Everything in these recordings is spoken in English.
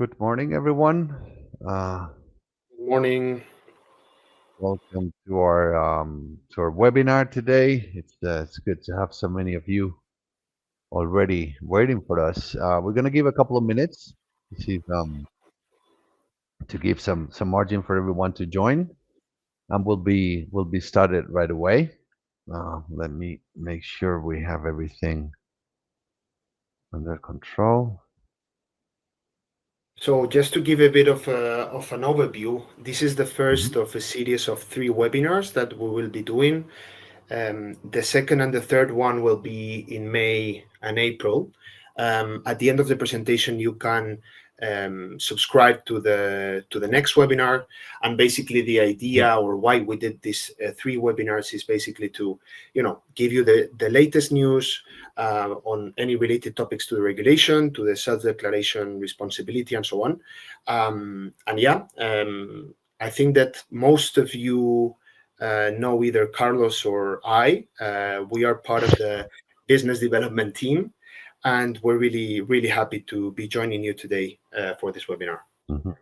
Good morning, everyone. Uh, Good morning. Welcome to our webinar today. It's good to have so many of you already waiting for us. We're going to give a couple of minutes to see to give some margin for everyone to join, and we'll be started right away. Let me make sure we have everything under control. So just to give a bit of an overview, this is the Mhm. first of a series of three webinars that we will be doing. The second and the third one will be in May and April. At the end of the presentation, you can subscribe to the next webinar. And basically, the idea or why we did these three webinars is basically to, give you the latest news on any related topics to the regulation, to the self-declaration responsibility, and so on. I think that most of you know either Carlos or I. We are part of the business development team, and we're really happy to be joining you today for this webinar. Mhm.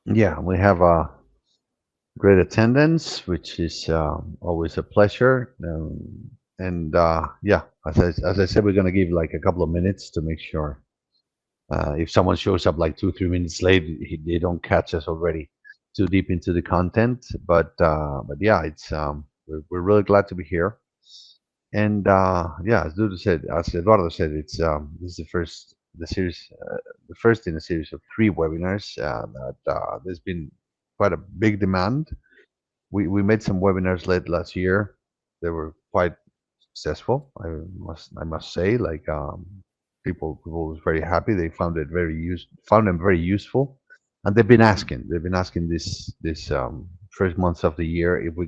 Yeah, we have a great attendance, which is always a pleasure. And yeah, as I said, we're going to give like a couple of minutes to make sure if someone shows up like 2 3 minutes late, they don't catch us already too deep into the content. But yeah, it's we're really glad to be here. And yeah, as Eduardo said, it's this is the first the first in a series of three webinars that there's been quite a big demand. We made some webinars late last year. They were quite successful. I must say, like people was very happy. They found them very useful, and they've been asking this first months of the year if we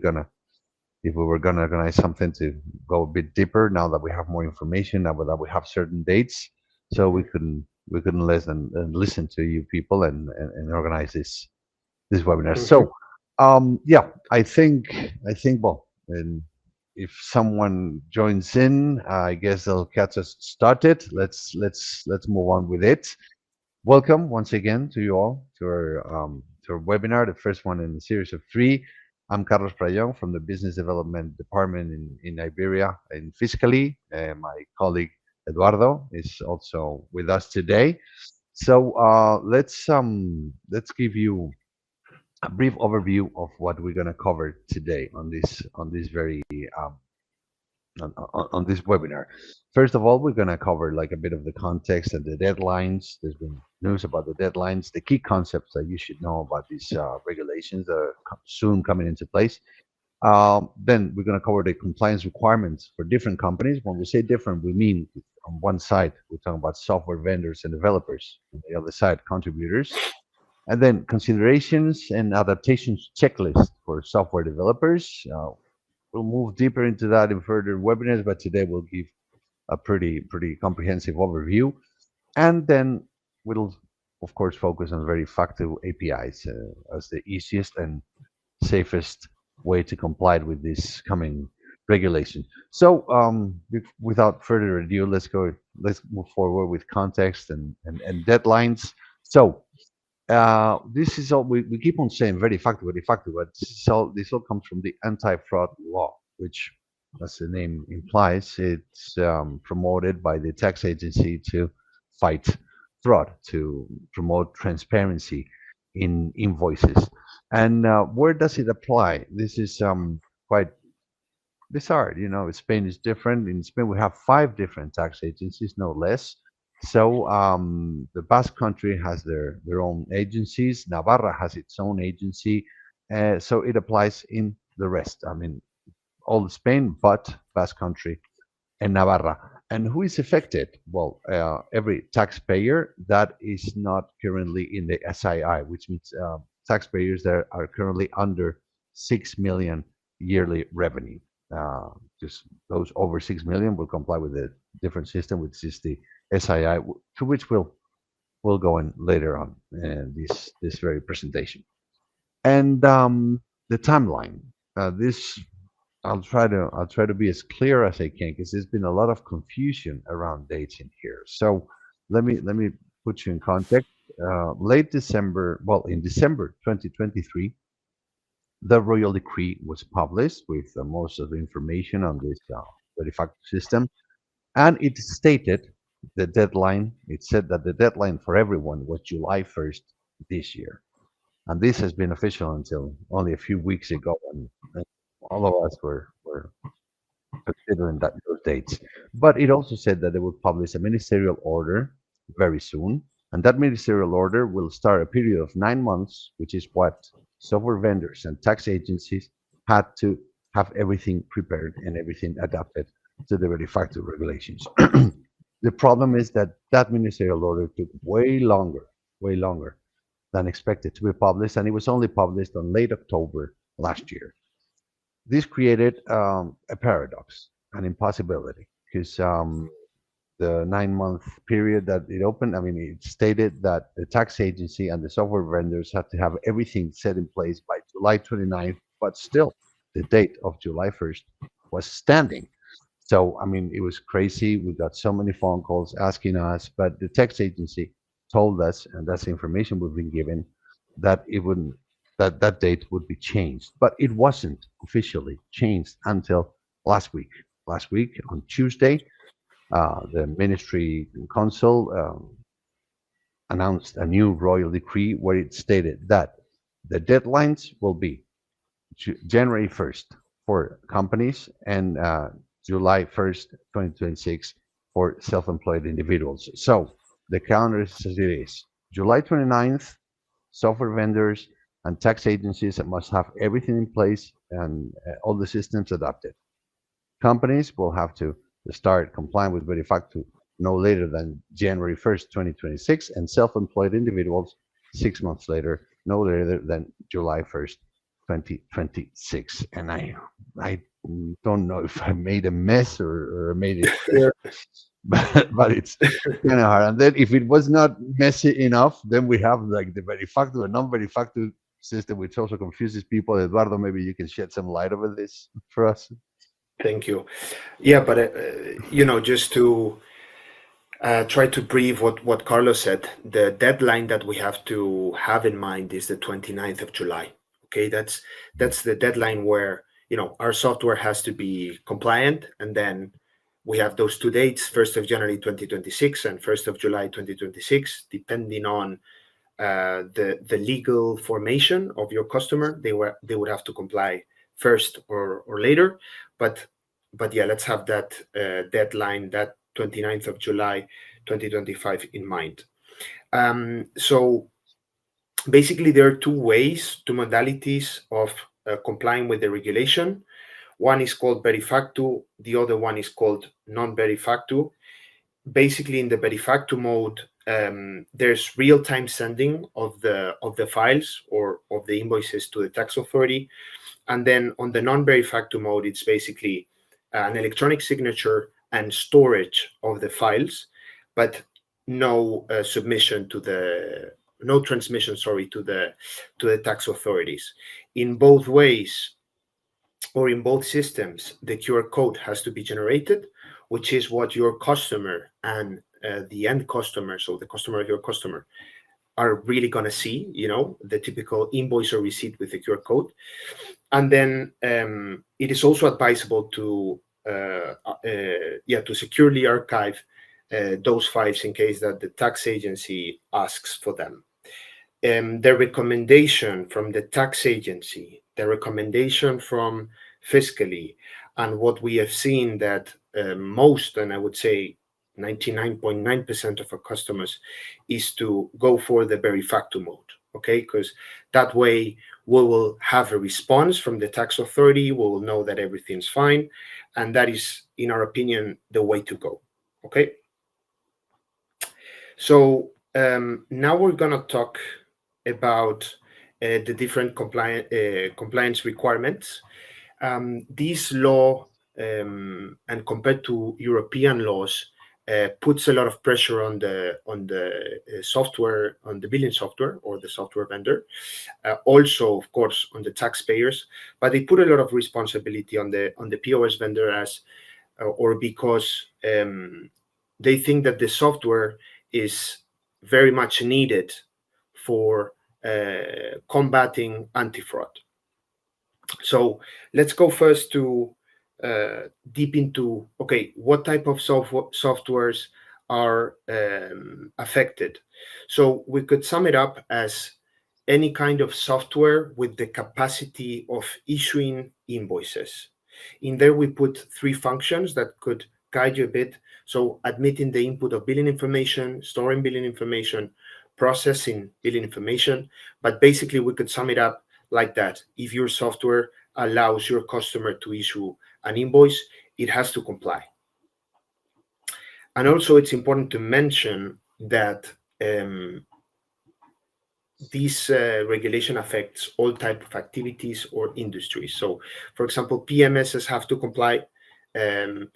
were gonna organize something to go a bit deeper. Now that we have more information, now that we have certain dates, so Mhm. we couldn't listen to you people and organize this webinar. Mhm. So, yeah, I think well, and if someone joins in, I guess they'll catch us started. Let's move on with it. Welcome once again to you all to our webinar, the first one in a series of three. I'm Carlos Prayón from the Business Development Department in Iberia in Fiscaly. My colleague Eduardo is also with us today. So let's give you a brief overview of what we're going to cover today on this very on this webinar. First of all, we're going to cover like a bit of the context and the deadlines. There's been news about the deadlines, the key concepts that you should know about these regulations that are soon coming into place. Then we're going to cover the compliance requirements for different companies. When we say different, we mean on one side we're talking about software vendors and developers, on the other side contributors. And then considerations and adaptations checklist for software developers. We'll move deeper into that in further webinars, but today we'll give a pretty comprehensive overview. And then we'll, of course, focus on Verifactu APIs as the easiest and safest way to comply with this coming regulation. So, without further ado, let's move forward with context and deadlines. So, this is all we keep on saying very factor, but this all comes from the anti-fraud law, which, as the name implies, it's promoted by the tax agency to fight fraud, to promote transparency in invoices. And where does it apply? This is quite bizarre. Spain is different. In Spain, we have five different tax agencies, no less. So the Basque Country has their own agencies. Navarra has its own agency. So it applies in the rest. I mean, all of Spain, but Basque Country and Navarra. And who is affected? Well, every taxpayer that is not currently in the SII, which means taxpayers that are currently under 6 million yearly revenue. Uh, just those over 6 million will comply with a different system, which is the SII, to which we'll go in later on in this very presentation. And the timeline. This I'll try to be as clear as I can because there's been a lot of confusion around dates in here. So let me put you in context. late December, well, in December 2023, the royal decree was published with most of the information on this Verifactu system, and it stated the deadline. It said that the deadline for everyone was July 1st this year. And this has been official until only a few weeks ago, and all of us were considering that those dates. But it also said that they would publish a ministerial order very soon, and that ministerial order will start a period of 9 months, which is what software vendors and tax agencies had to have everything prepared and everything adapted to the Verifactu regulations. The problem is that that ministerial order took way longer than expected to be published, and it was only published on late October last year. This created a paradox, an impossibility, because the 9 month period that it opened, I mean, it stated that the tax agency and the software vendors had to have everything set in place by July 29th, but still the date of July 1st was standing. So, I mean, it was crazy. We got so many phone calls asking us, but the tax agency told us, and that's the information we've been given, that it wouldn't, that that date would be changed. But it wasn't officially changed until last week. Last week on Tuesday, the Ministry Council announced a new royal decree where it stated that the deadlines will be January 1st for companies and July 1st, 2026 for self-employed individuals. So the calendar is as it is. July 29th, software vendors and tax agencies must have everything in place and all the systems adapted. Companies will have to start complying with Verifactu no later than January 1st, 2026, and self-employed individuals 6 months later, no later than July 1st, 2026. And I don't know if I made a mess or made it clear, but it's kind of hard. And then if it was not messy enough, then we have like the Verifactu and non-Verifactu system, which also confuses people. Eduardo, maybe you can shed some light over this for us. Thank you. Yeah, but just to try to brief what Carlos said, the deadline that we have to have in mind is the 29th of July. Okay, that's the deadline where our software has to be compliant, and then we have those two dates, 1st of January 2026 and 1st of July 2026, depending on the legal formation of your customer. They would have to comply first or later, but yeah, let's have that deadline, that 29th of July 2025 in mind. So basically there are two modalities of complying with the regulation. One is called Verifactu, the other one is called non-Verifactu. Basically in the Verifactu mode, there's real-time sending of the files or of the invoices to the tax authority. And then on the non-Verifactu mode, it's basically an electronic signature and storage of the files, but no transmission, to the tax authorities. In both ways, or in both systems, the QR code has to be generated, which is what your customer and the end customer, so the customer of your customer, are really going to see, the typical invoice or receipt with the QR code. And then it is also advisable to securely archive those files in case that the tax agency asks for them. The recommendation from the tax agency, the recommendation from fiskaly, and what we have seen that most, and I would say 99.9% of our customers, is to go for the Verifactu mode, okay? Because that way we will have a response from the tax authority, we will know that everything's fine, and that is, in our opinion, the way to go, okay? So now we're gonna talk about the different compliance requirements. This law, and compared to European laws, puts a lot of pressure on the software, on the billing software or the software vendor. Also, of course, on the taxpayers, but they put a lot of responsibility on the POS vendor because they think that the software is very much needed for combating anti-fraud. So let's go first to deep into, okay, what type of softwares are affected. So we could sum it up as any kind of software with the capacity of issuing invoices. In there, we put three functions that could guide you a bit. So admitting the input of billing information, storing billing information, processing billing information. But basically, we could sum it up like that. If your software allows your customer to issue an invoice, it has to comply. And also, it's important to mention that this regulation affects all type of activities or industries. So, for example, PMSs have to comply. Um,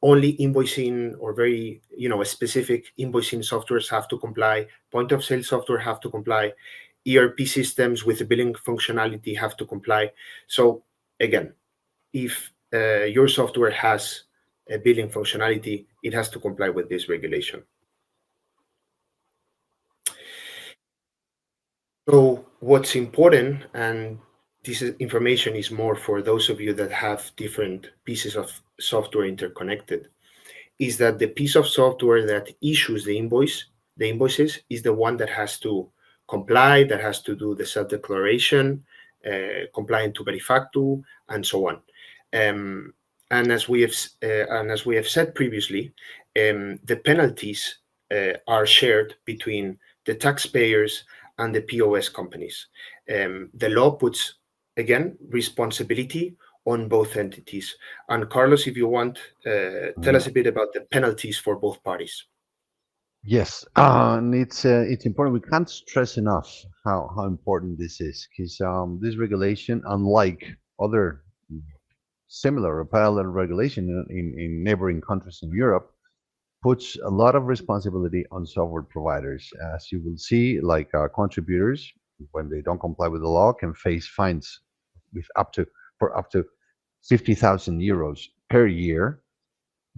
Only invoicing or very specific invoicing softwares have to comply. Point of sale software have to comply. ERP systems with the billing functionality have to comply. So again, if your software has a billing functionality, it has to comply with this regulation. So what's important, and this information is more for those of you that have different pieces of software interconnected, is that the piece of software that issues the invoices, is the one that has to comply, that has to do the self-declaration, compliant to Verifactu, and so on. And as we have said previously, the penalties are shared between the taxpayers and the POS companies. The law puts, again, responsibility on both entities. And Carlos, if you want, tell us a bit about the penalties for both parties. Yes, and it's important. We can't stress enough how important this is, because this regulation, unlike other similar or parallel regulation in neighboring countries in Europe, puts a lot of responsibility on software providers. As you will see, like contributors, when they don't comply with the law, can face fines with up to 50,000 euros per year.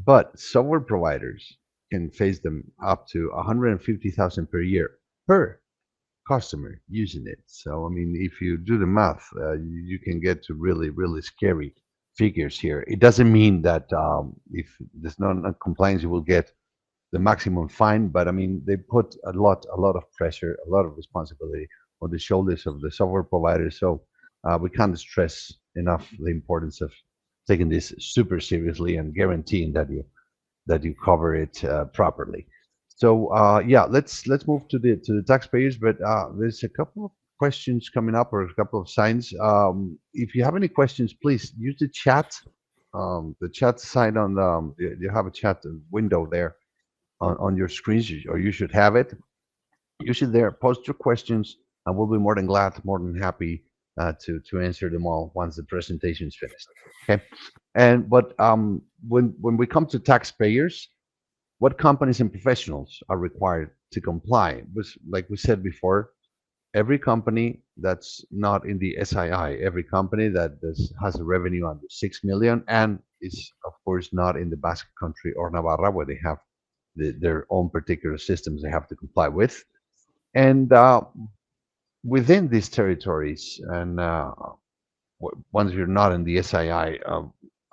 But software providers can face them up to 150,000 per year per customer using it. So, I mean, if you do the math, you can get to really, really scary figures here. It doesn't mean that if there's no compliance, you will get the maximum fine, but I mean, they put a lot of pressure, a lot of responsibility on the shoulders of the software providers. So we can't stress enough the importance of taking this super seriously and guaranteeing that you cover it properly. So yeah, let's move to the taxpayers. But there's a couple of questions coming up, or a couple of signs. If you have any questions, please use the chat. The chat sign on the you have a chat window there on your screens, or you should have it. Use it there. Post your questions, and we'll be more than glad, more than happy to answer them all once the presentation is finished. Okay. And but when we come to taxpayers, what companies and professionals are required to comply? Was like we said before, every company that's not in the SII, every company that has a revenue under 6 million and is of course not in the Basque Country or Navarra, where they have their own particular systems they have to comply with. And within these territories, and once you're not in the SII,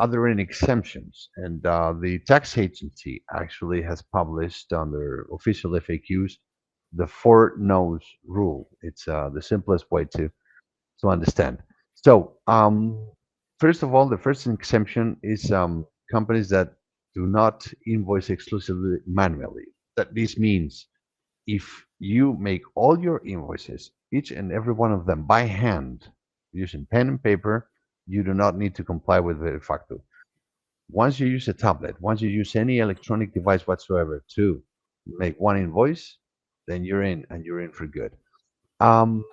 are there any exemptions? And the tax agency actually has published on their official FAQs the four no's rule. It's the simplest way to understand. So, first of all, the first exemption is companies that do not invoice exclusively manually. That this means if you make all your invoices, each and every one of them by hand, using pen and paper, you do not need to comply with Verifactu. Once you use a tablet, once you use any electronic device whatsoever to make one invoice, then you're in, and you're in for good. Um,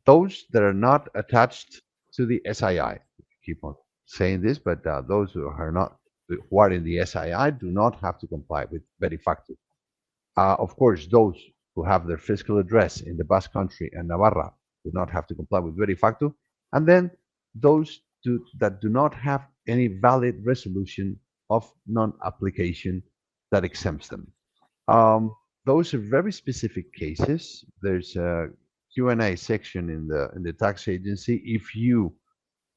those that are not attached to the SII, keep on saying this, but those who are in the SII do not have to comply with Verifactu. Of course, those who have their fiscal address in the Basque Country and Navarra do not have to comply with Verifactu. And then those that do not have any valid resolution of non-application that exempts them. Um, those are very specific cases. There's a Q&A section in the tax agency. If you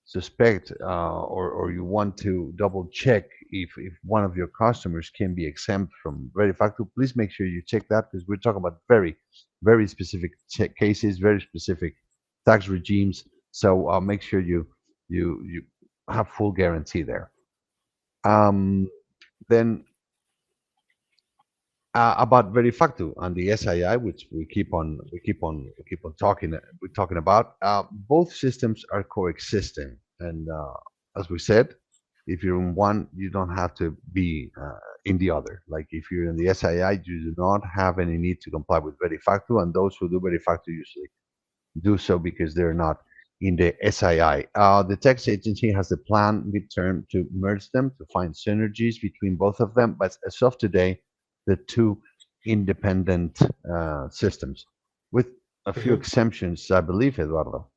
suspect or you want to double check if one of your customers can be exempt from Verifactu, please make sure you check that because we're talking about very specific cases, very specific tax regimes. So make sure you have full guarantee there. Then about Verifactu and the SII, which we keep on talking about. Both systems are coexisting, and as we said, if you're in one, you don't have to be in the other. Like if you're in the SII, you do not have any need to comply with Verifactu, and those who do Verifactu usually do so because they're not in the SII. The tax agency has a plan midterm to merge them to find synergies between both of them, but as of today, the two independent systems, with a few Mhm. exemptions, I believe, Eduardo.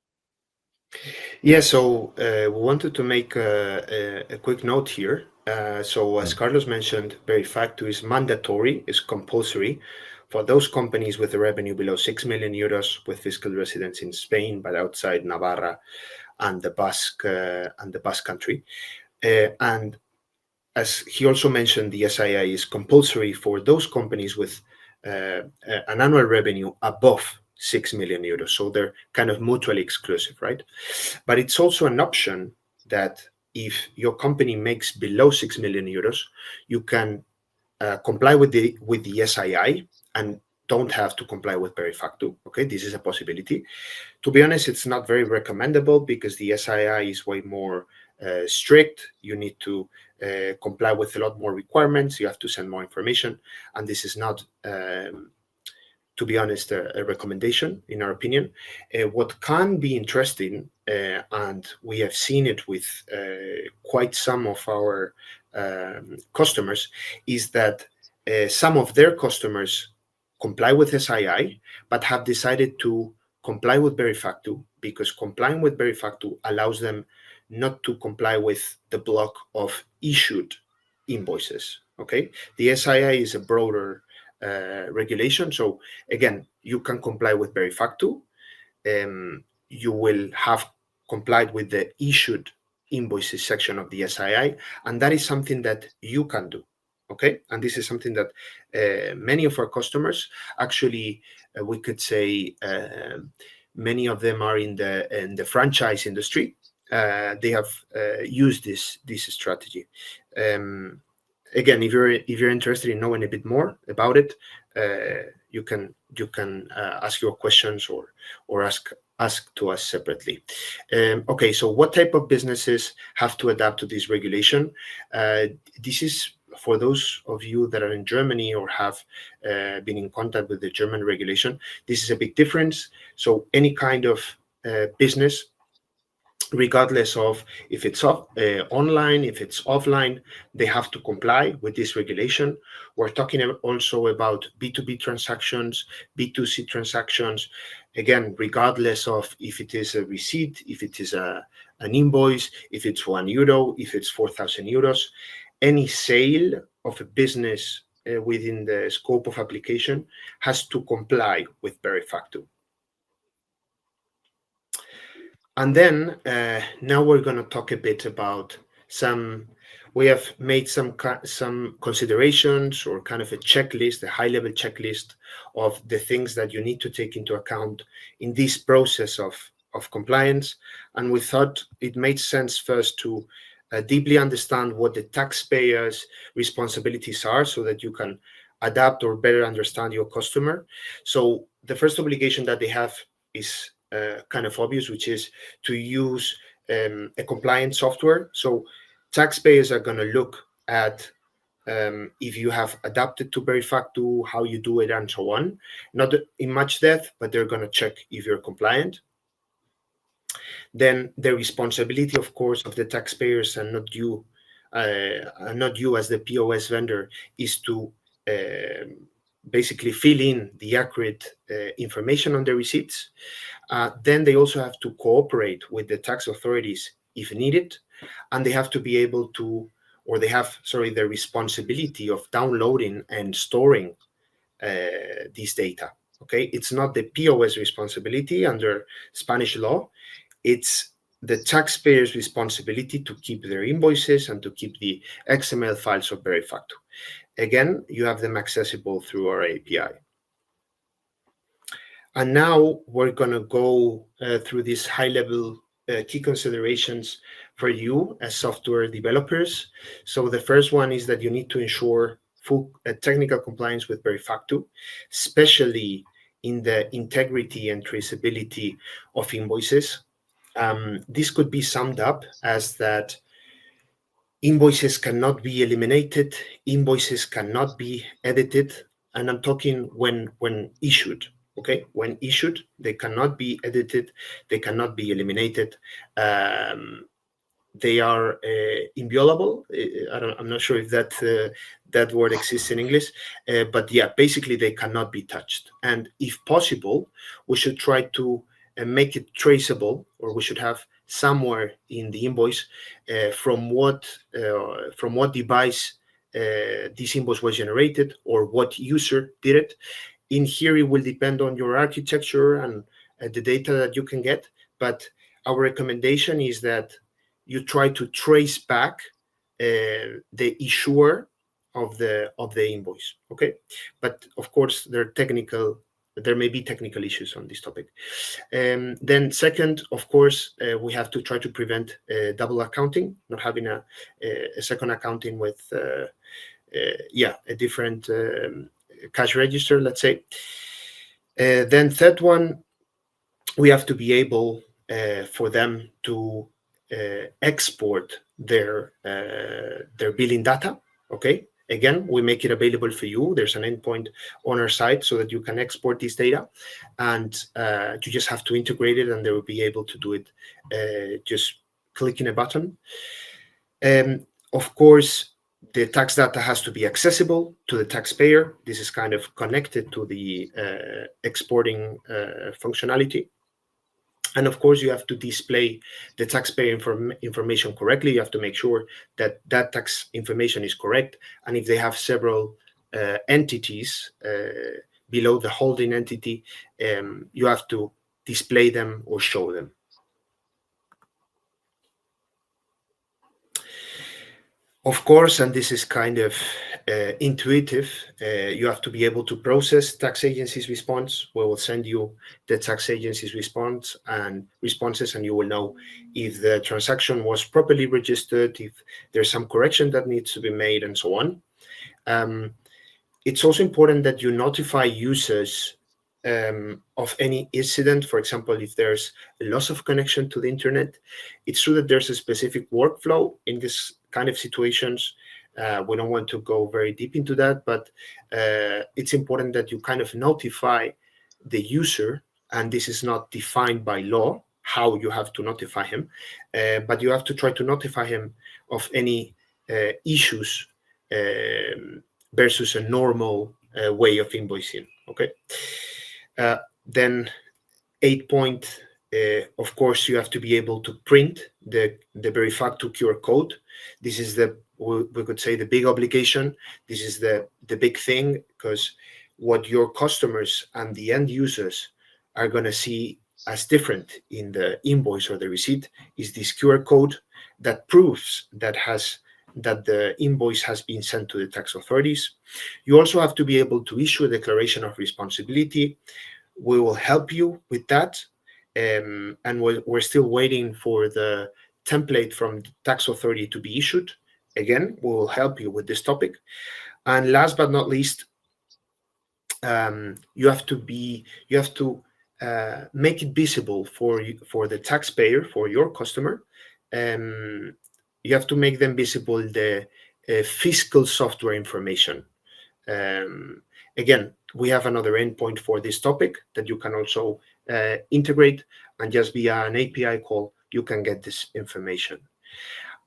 Yeah, so we wanted to make a quick note here. So as Mm. Carlos mentioned, Verifactu is mandatory, is compulsory for those companies with a revenue below 6 million euros with fiscal residence in Spain, but outside Navarra and the Basque country. And as he also mentioned, the SII is compulsory for those companies with an annual revenue above 6 million euros. So they're kind of mutually exclusive, right? But it's also an option that if your company makes below 6 million euros, you can comply with the SII and don't have to comply with Verifactu. Okay, this is a possibility. To be honest, it's not very recommendable because the SII is way more strict. You need to comply with a lot more requirements. You have to send more information, and this is not, to be honest, a recommendation in our opinion. What can be interesting, and we have seen it with quite some of our customers, is that some of their customers comply with SII, but have decided to comply with Verifactu because complying with Verifactu allows them not to comply with the block of issued invoices. Okay, the SII is a broader regulation, so again, you can comply with Verifactu. You will have complied with the issued invoices section of the SII, and that is something that you can do. Okay, and this is something that many of our customers actually, we could say, many of them are in the franchise industry. They have used this strategy. Again, if you're interested in knowing a bit more about it, you can ask your questions or ask to us separately. Okay, so what type of businesses have to adapt to this regulation? This is for those of you that are in Germany or have been in contact with the German regulation. This is a big difference. So any kind of business, regardless of if it's online, if it's offline, they have to comply with this regulation. We're talking also about B2B transactions, B2C transactions, again, regardless of if it is a receipt, if it is an invoice, if it's €1, if it's 4,000 euros, any sale of a business within the scope of application has to comply with Verifactu. And then now we're going to talk a bit about we have made some considerations or kind of a checklist, a high-level checklist of the things that you need to take into account in this process of compliance. And we thought it made sense first to deeply understand what the taxpayers' responsibilities are so that you can adapt or better understand your customer. So the first obligation that they have is kind of obvious, which is to use a compliant software. So taxpayers are going to look at if you have adapted to Verifactu, how you do it, and so on. Not in much depth, but they're going to check if you're compliant. Then the responsibility, of course, of the taxpayers and not you as the POS vendor, is to basically fill in the accurate information on the receipts. Then they also have to cooperate with the tax authorities if needed, and they have to be able to, or they have, sorry, the responsibility of downloading and storing this data. Okay, it's not the POS responsibility under Spanish law. It's the taxpayer's responsibility to keep their invoices and to keep the XML files of Verifactu. Again, you have them accessible through our API. And now we're going to go through these high-level key considerations for you as software developers. So the first one is that you need to ensure full technical compliance with Verifactu, especially in the integrity and traceability of invoices. This could be summed up as that invoices cannot be eliminated, invoices cannot be edited, and I'm talking when issued. Okay, when issued, they cannot be edited, they cannot be eliminated. They are inviolable. I'm not sure if that word exists in English, but yeah, basically they cannot be touched. And if possible, we should try to make it traceable, or we should have somewhere in the invoice from what device this invoice was generated or what user did it. In here, it will depend on your architecture and the data that you can get. But our recommendation is that you try to trace back the issuer of the invoice. Okay, but of course there may be technical issues on this topic. Then second, of course, we have to try to prevent double accounting, not having a second accounting with a different cash register, let's say. Then third one, we have to be able for them to export their billing data. Okay, again, we make it available for you. There's an endpoint on our site so that you can export this data, and you just have to integrate it, and they will be able to do it just clicking a button. Of course, the tax data has to be accessible to the taxpayer. This is kind of connected to the exporting functionality. And of course, you have to display the taxpayer information correctly. You have to make sure that that tax information is correct. And if they have several entities below the holding entity, you have to display them or show them. Of course, and this is kind of intuitive, you have to be able to process tax agency's response. We will send you the tax agency's responses, and you will know if the transaction was properly registered, if there's some correction that needs to be made, and so on. It's also important that you notify users of any incident. For example, if there's a loss of connection to the internet, it's true that there's a specific workflow in this kind of situations. We don't want to go very deep into that, but it's important that you kind of notify the user, and this is not defined by law how you have to notify him, but you have to try to notify him of any issues versus a normal way of invoicing. Okay. Then 8 point, of course, you have to be able to print the Verifactu QR code. This is we could say the big obligation. This is the big thing, because what your customers and the end users are going to see as different in the invoice or the receipt is this QR code that proves that the invoice has been sent to the tax authorities. You also have to be able to issue a declaration of responsibility. We will help you with that. And we're still waiting for the template from the tax authority to be issued. Again, we will help you with this topic. And last but not least, you have to make it visible for the taxpayer, for your customer. You have to make them visible the fiscal software information. Again, we have another endpoint for this topic that you can also integrate, and just via an API call, you can get this information.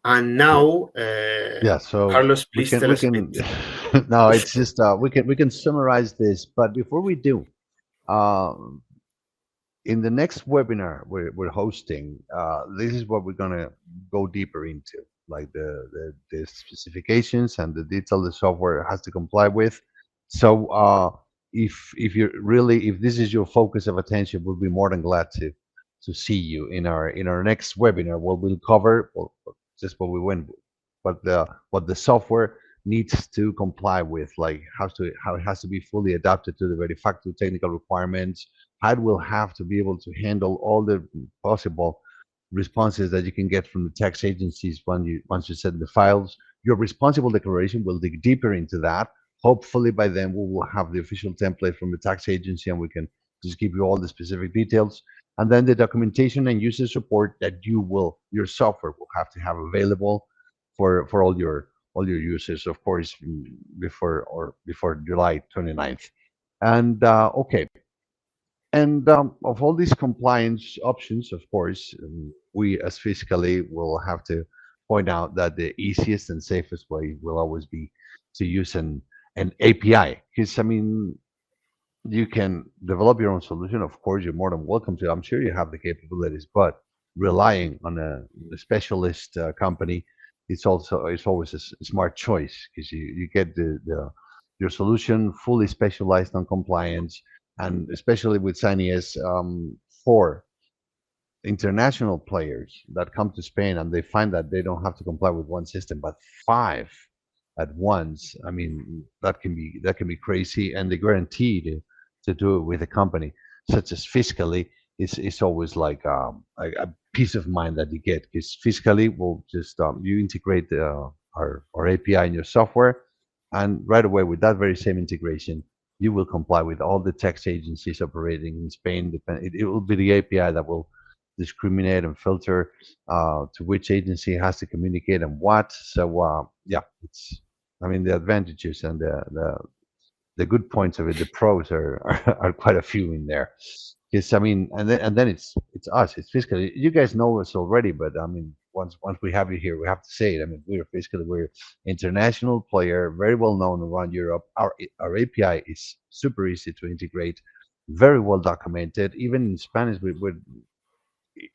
And now, So Carlos, we please can tell we us a can bit. no, it's just we can summarize this, but before we do, uh, in the next webinar we're hosting, this is what we're gonna go deeper into, like the specifications and the detail the software has to comply with. So if you're really, if this is your focus of attention, we'll be more than glad to see you in our next webinar. What we'll cover, well, just what we went, what the software needs to comply with, like how it has to be fully adapted to the Verifactu technical requirements, how it will have to be able to handle all the possible responses that you can get from the tax agencies once you send the files. Your responsible declaration will dig deeper into that. Hopefully by then we will have the official template from the tax agency and we can just give you all the specific details. And then the documentation and user support that your software will have to have available for all your users, of course, before July 29th. And okay, and of all these compliance options, of course, we as fiscally will have to point out that the easiest and safest way will always be to use an API. Because I mean, you can develop your own solution. Of course, you're more than welcome to. I'm sure you have the capabilities, but relying on a specialist company, it's always a smart choice because you get your solution fully specialized on compliance, and especially with SANIES for international players that come to Spain and they find that they don't have to comply with one system but five at once. I mean, that can be crazy, and the guarantee to do it with a company such as Fiscally is always like a peace of mind that you get because Fiscally will just you integrate our API in your software, and right away with that very same integration, you will comply with all the tax agencies operating in Spain. It will be the API that will discriminate and filter to which agency has to communicate and what. So yeah, it's I mean the advantages and the good points of it, the pros are quite a few in there. Because I mean, and then it's us, it's fiscal. You guys know us already, but I mean, once we have you here, we have to say it. I mean, we're fiscal, we're international player, very well known around Europe. Our API is super easy to integrate, very well documented. Even in Spanish, we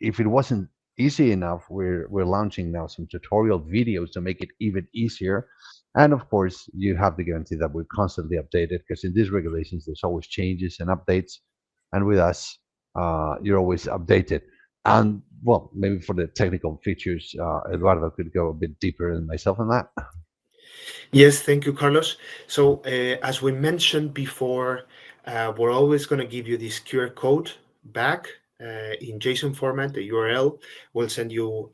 if it wasn't easy enough, we're launching now some tutorial videos to make it even easier. And of course, you have the guarantee that we're constantly updated because in these regulations, there's always changes and updates. And with us, you're always updated. And well, maybe for the technical features, Eduardo could go a bit deeper than myself on that. Yes, thank you, Carlos. So, as we mentioned before, we're always going to give you this QR code back in JSON format, the URL. We'll send you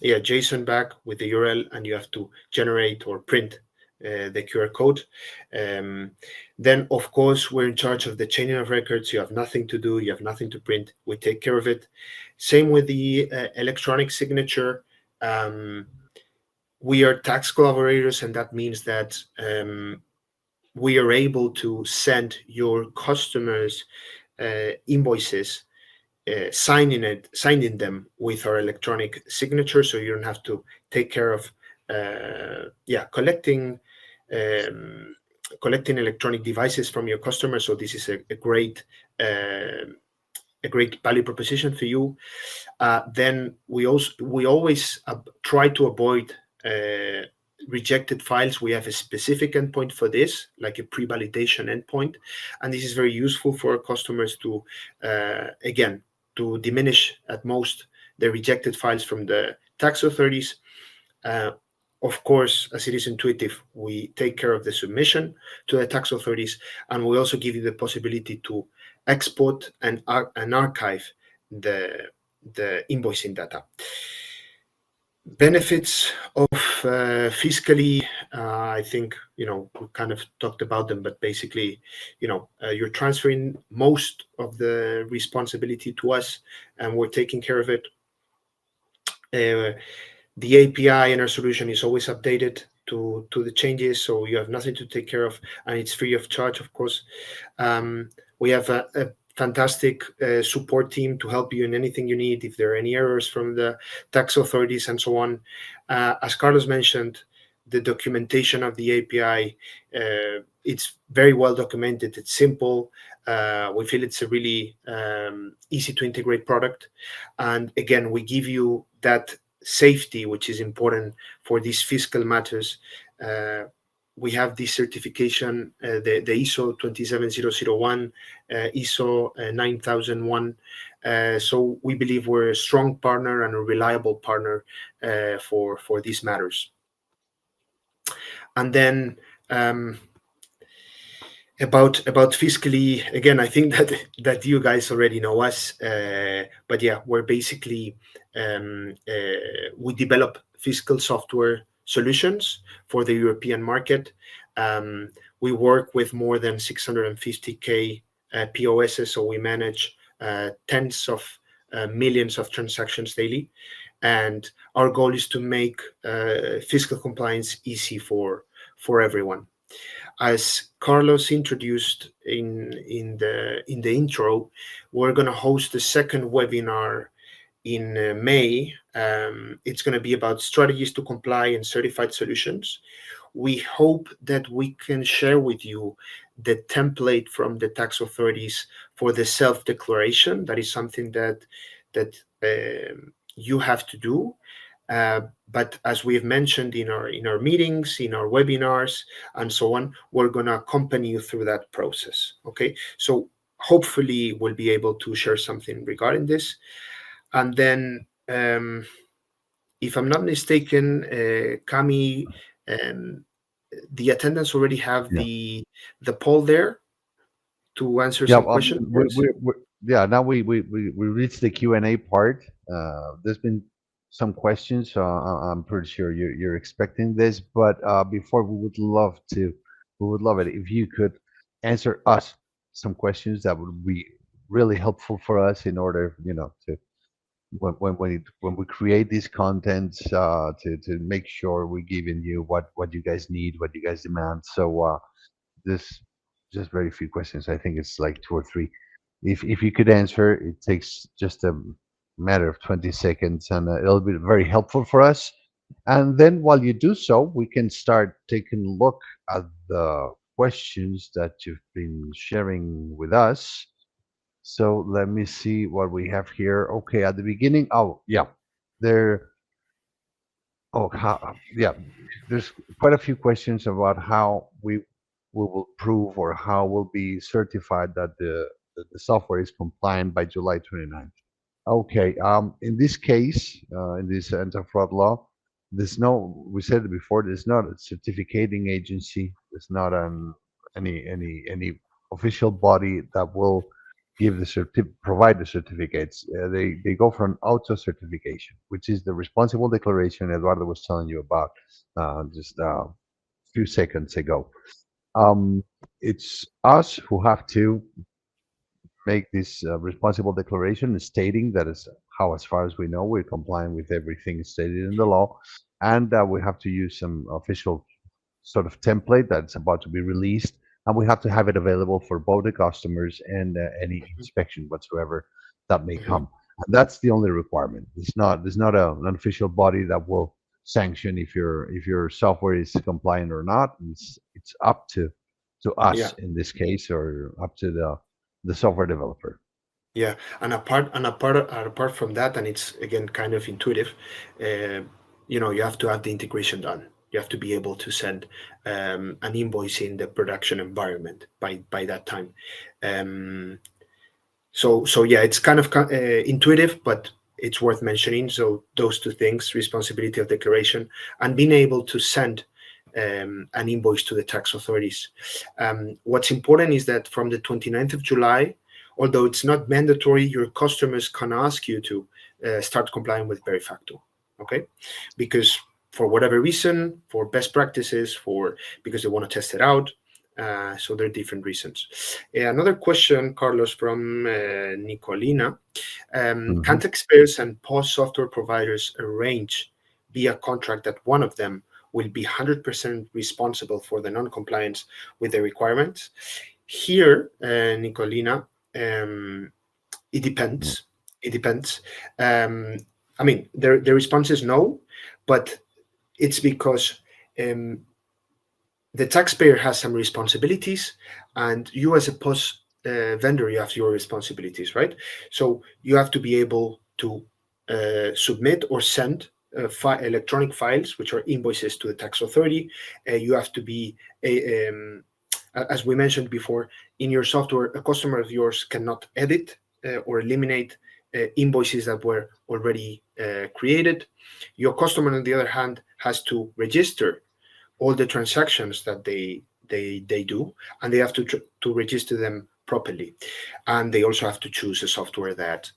JSON back with the URL, and you have to generate or print the QR code. Then, of course, we're in charge of the chaining of records. You have nothing to do. You have nothing to print. We take care of it. Same with the electronic signature. We are tax collaborators, and that means that we are able to send your customers invoices, signing them with our electronic signature, so you don't have to take care of collecting electronic devices from your customers. So this is a great value proposition for you. Then we always try to avoid rejected files. We have a specific endpoint for this, like a pre-validation endpoint, and this is very useful for our customers to again to diminish at most the rejected files from the tax authorities. Of course, as it is intuitive, we take care of the submission to the tax authorities, and we also give you the possibility to export and archive the invoicing data. Benefits of fiscally, I think we kind of talked about them, but basically, you're transferring most of the responsibility to us, and we're taking care of it. The API in our solution is always updated to the changes, so you have nothing to take care of, and it's free of charge, of course. We have a fantastic support team to help you in anything you need, if there are any errors from the tax authorities and so on. As Carlos mentioned, the documentation of the API, it's very well documented. It's simple. We feel it's a really easy to integrate product. And again, we give you that safety, which is important for these fiscal matters. we have this certification, the ISO 27001, ISO 9001. So we believe we're a strong partner and a reliable partner for these matters. And then about fiscally, again, I think that you guys already know us, but yeah, we're basically we develop fiscal software solutions for the European market. We work with more than 650k POSs, so we manage tens of millions of transactions daily, and our goal is to make fiscal compliance easy for everyone. As Carlos introduced in the intro, we're going to host the second webinar in May. It's going to be about strategies to comply and certified solutions. We hope that we can share with you the template from the tax authorities for the self-declaration. That is something that you have to do. But as we've mentioned in our meetings, in our webinars, and so on, we're going to accompany you through that process. Okay, so hopefully we'll be able to share something regarding this. And then, if I'm not mistaken, Cami, um, the attendants already have Yeah. the poll there to answer Yeah, some questions for us. yeah. Now we reached the Q&A part. There's been some questions, so I'm pretty sure you're expecting this. But before, we would love it if you could answer us some questions that would be really helpful for us in order, to when we create these contents, to make sure we're giving you what you guys need, what you guys demand. So this just very few questions. I think it's like two or three. If you could answer, it takes just a matter of 20 seconds, and it'll be very helpful for us. And then while you do so, we can start taking a look at the questions that you've been sharing with us. So let me see what we have here. Okay, at the beginning, oh yeah, there. Oh, yeah. There's quite a few questions about how we will prove or how we'll be certified that the software is compliant by July 29th. Okay. In this case, in this anti-fraud law, there's no. We said it before. There's not a certificating agency. There's not any official body that will give provide the certificates. They go for an auto certification, which is the responsible declaration Eduardo was telling you about just a few seconds ago. It's us who have to make this responsible declaration stating that is how, as far as we know, we're complying with everything stated in the law, and we have to use some official sort of template that's about to be released, and we have to have it available for both the customers and any inspection whatsoever that may Mhm. come. And that's the only requirement. There's not an official body that will sanction if your software is compliant or not. It's up to Yeah. us in this case, or up to the software developer. Yeah, and apart from that, and it's again kind of intuitive, uh, you have to have the integration done. You have to be able to send an invoice in the production environment by that time. Um, so yeah, it's kind of intuitive, but it's worth mentioning. So those two things: responsibility of declaration and being able to send an invoice to the tax authorities. What's important is that from the 29th of July, although it's not mandatory, your customers can ask you to start complying with Verifactu, okay? Because for whatever reason, for best practices, because they want to test it out. So there are different reasons. Another question, Carlos, from Nicolina. Can Hmm. taxpayers and POS software providers arrange via contract that one of them will be 100% responsible for the non-compliance with the requirements? Here, Nicolina, it depends. It depends. Um, I mean, the response is no, but it's because um, the taxpayer has some responsibilities, and you as a POS vendor, you have your responsibilities, right? So you have to be able to submit or send electronic files, which are invoices to the tax authority. You have to be as we mentioned before, in your software, a customer of yours cannot edit or eliminate invoices that were already created. Your customer, on the other hand, has to register all the transactions that they do, and they have to register them properly, and they also have to choose a software that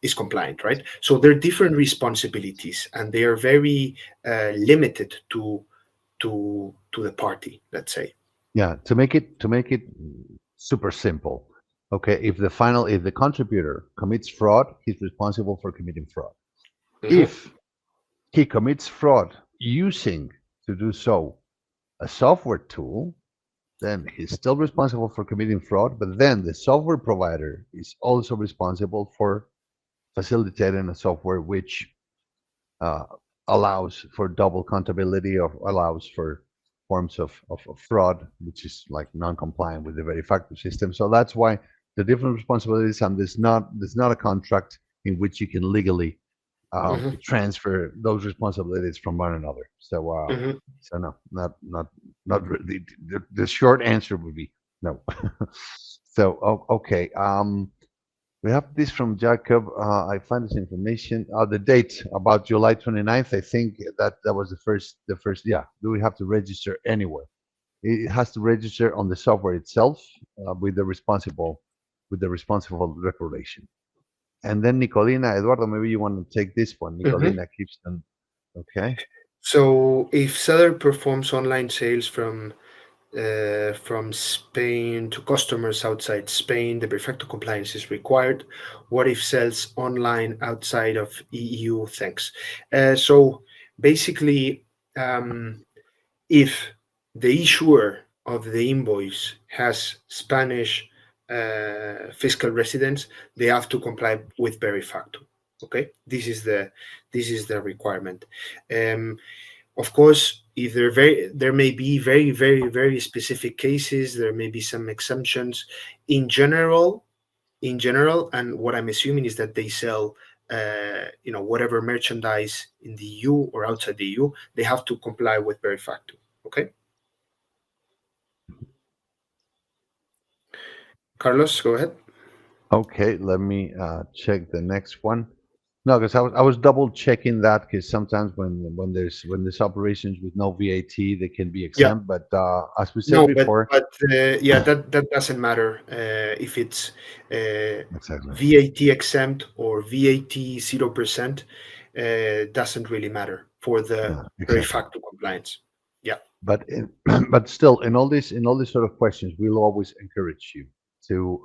is compliant, right? So there are different responsibilities, and they are very limited to the party, let's say. Yeah, to make it super simple. Okay, if the contributor commits fraud, he's responsible for committing fraud. Hmm. If he commits fraud using to do so a software tool, then he's still responsible for committing fraud, but then the software provider is also responsible for facilitating a software which uh, allows for double accountability or allows for forms of fraud, which is like non-compliant with the Verifactu system. So that's why the different responsibilities, and there's not a contract in which you can legally Hmm. transfer those responsibilities from one another. Hmm. So no, not really. The short answer would be no. So okay. We have this from Jacob. I find this information. The date about July 29th. I think that was the first. Yeah. Do we have to register anywhere? It has to register on the software itself with the responsible declaration. And then Nicolina, Eduardo, maybe you want to take this one. Hmm. Nicolina keeps them. Okay. So if seller performs online sales from Spain to customers outside Spain, the Verifactu compliance is required. What if sells online outside of EU? Thanks. So basically, um, if the issuer of the invoice has Spanish fiscal residence, they have to comply with Verifactu. Okay, this is the requirement. Um, of course, if there may be very, very, very specific cases, there may be some exemptions. In general, and what I'm assuming is that they sell, whatever merchandise in the EU or outside the EU, they have to comply with Verifactu. Okay, Carlos, go ahead. Okay. Let me check the next one. No, because I was double checking that because sometimes when there's operations with no VAT, they can be Yeah, exempt. But as we said no, but before, but yeah, that doesn't matter if it's uh, exactly. VAT exempt or VAT 0%. Doesn't really matter for the Yeah, exactly. Verifactu compliance. Yeah. But but still, in all these sort of questions, we'll always encourage you to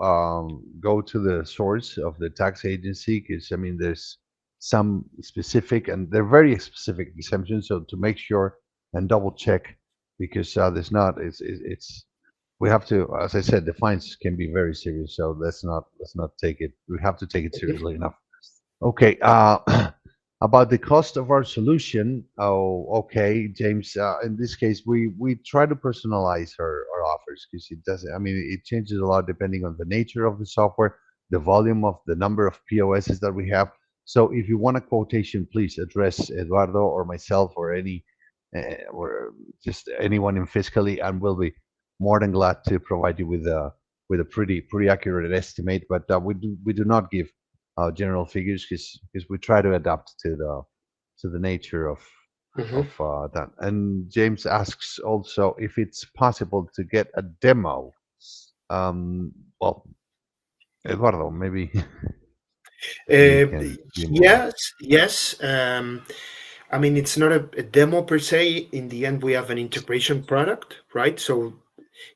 go to the source of the tax agency because I mean, there's some specific and they're very specific exemptions. So to make sure and double check because there's not it's we have to, as I said, the fines can be very serious. So let's not take it. We have to take it Mhm. seriously enough. Okay. About the cost of our solution. Oh, okay, James. In this case, we try to personalize our offers because it doesn't. I mean, it changes a lot depending on the nature of the software, the volume of the number of POSs that we have. So, if you want a quotation, please address Eduardo or myself or or just anyone in Fiscally, and we'll be more than glad to provide you with a pretty accurate estimate. But we do not give general figures because we try to adapt to the nature of Mhm. that. And James asks also if it's possible to get a demo. Well, Eduardo, maybe you Uh, can be more. yes, yes. I mean, it's not a demo per se. In the end, we have an integration product, right? So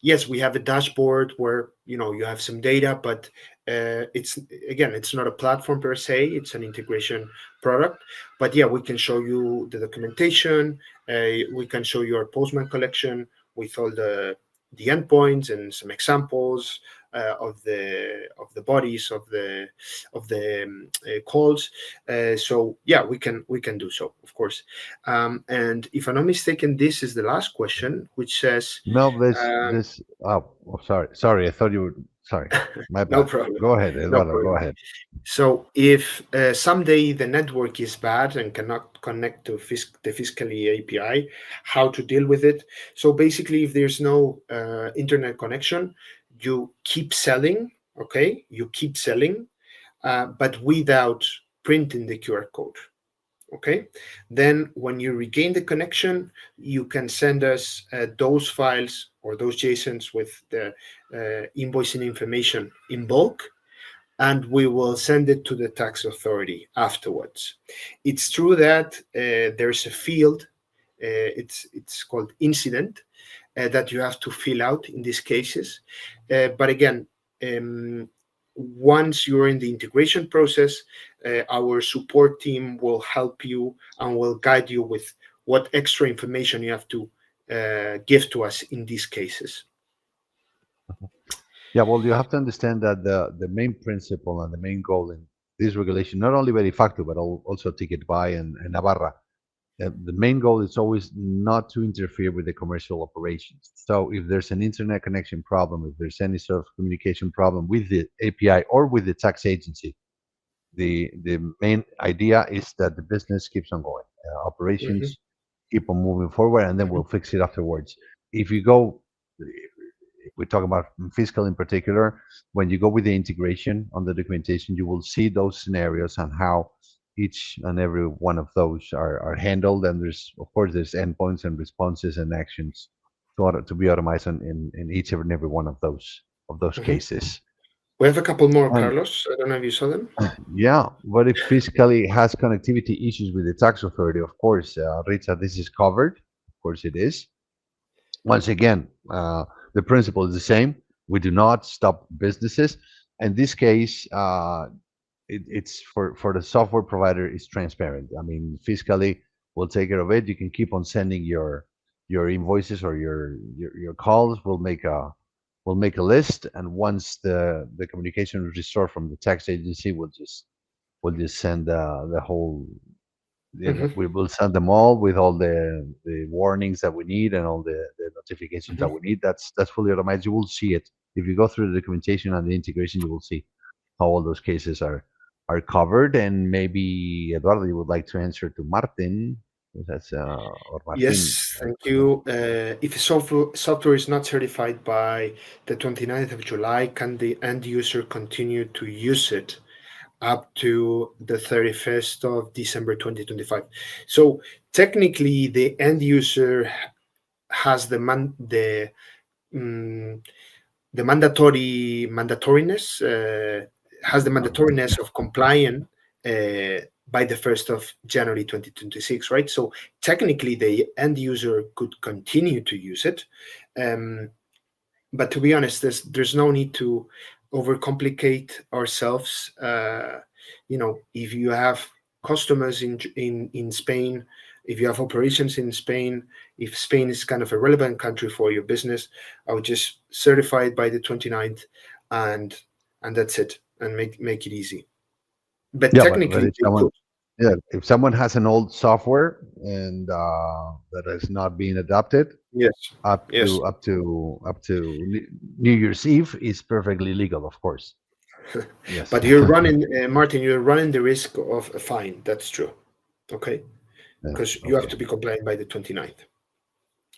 yes, we have a dashboard where you have some data, but it's not a platform per se. It's an integration product. But yeah, we can show you the documentation. We can show you our Postman collection with all the endpoints and some examples of the bodies of the calls. So yeah, we can do so, of course. And if I'm not mistaken, this is the last question, which says. No, this Uh, this. Oh, sorry. I thought you were. Sorry, my No bad. problem. Go ahead, No Eduardo. Go problem. ahead. So if someday the network is bad and cannot connect to the Fiscally API, how to deal with it? So basically, if there's no internet connection, you keep selling, okay? You keep selling, but without printing the QR code, okay? Then when you regain the connection, you can send us those files or those JSONs with the invoicing information in bulk, and we will send it to the tax authority afterwards. It's true that there's a field, it's called incident, that you have to fill out in these cases. But again, um, once you're in the integration process, our support team will help you and will guide you with what extra information you have to give to us in these cases. Yeah, well, you have to understand that the main principle and the main goal in this regulation, not only Verifactu, but also Ticket Buy and Navarra, the main goal is always not to interfere with the commercial operations. So if there's an internet connection problem, if there's any sort of communication problem with the API or with the tax agency, the main idea is that the business keeps on going, Mhm, operations keep on moving forward, and then mhm, we'll fix it afterwards. If you go, if we talk about fiscal in particular, when you go with the integration on the documentation, you will see those scenarios and how each and every one of those are handled. And there's, of course, there's endpoints and responses and actions to be automated in each and every one of those mhm. cases. We have a couple more, And Carlos. I don't know if you saw them. yeah, but if fiscally has connectivity issues with the tax authority, of course, Rita, this is covered. Of course, it is. Once again, the principle is the same. We do not stop businesses. In this case, it's for the software provider is transparent. I mean, fiscally will take care of it. You can keep on sending your invoices or your calls. We'll make a list, and once the communication is restored from the tax agency, we'll just send the whole. Mhm, We will send them all with all the warnings that we need and all the notifications that mhm. we need. That's fully automated. You will see it if you go through the documentation and the integration. You will see how all those cases are covered. And maybe Eduardo, you would like to answer to Martin. That's or Martin. Yes, thank you. If a software is not certified by the 29th of July, can the end user continue to use it up to the 31st of December 2025? So technically, the end user has mm, the mandatoriness has the mandatoriness of complying by the 1st of January 2026, right? So technically, the end user could continue to use it. Um, but to be honest, there's no need to overcomplicate ourselves. If you have customers in Spain, if you have operations in Spain, if Spain is kind of a relevant country for your business, I would just certify it by the 29th, and that's it, and make it easy. But Yeah, but technically, if you someone, could. yeah, if someone has an old software and that is not being adopted, Yes, up yes. to up to up to New Year's Eve is perfectly legal, of course. Yes. But you're running, Martin. You're running the risk of a fine. That's true. Okay, Yeah, because you have okay. to be compliant by the 29th.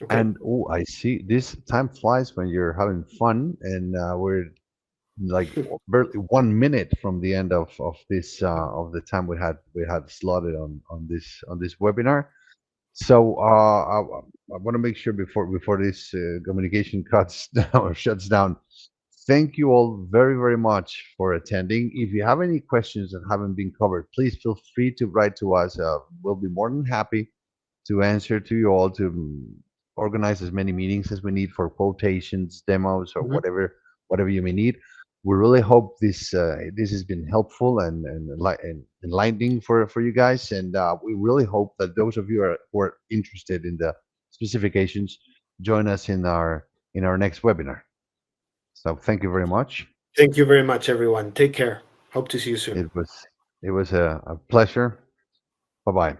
Okay. And oh, I see. This time flies when you're having fun, and we're like barely 1 minute from the end of this of the time we had slotted on this webinar. So I want to make sure before this communication cuts down or shuts down. Thank you all very, very much for attending. If you have any questions that haven't been covered, please feel free to write to us. We'll be more than happy to answer to you all to organize as many meetings as we need for quotations, demos, or Mhm. whatever you may need. We really hope this has been helpful and enlightening for you guys, and we really hope that those of you who are interested in the specifications join us in our next webinar. So thank you very much. Thank you very much, everyone. Take care. Hope to see you soon. It was a pleasure. Bye bye.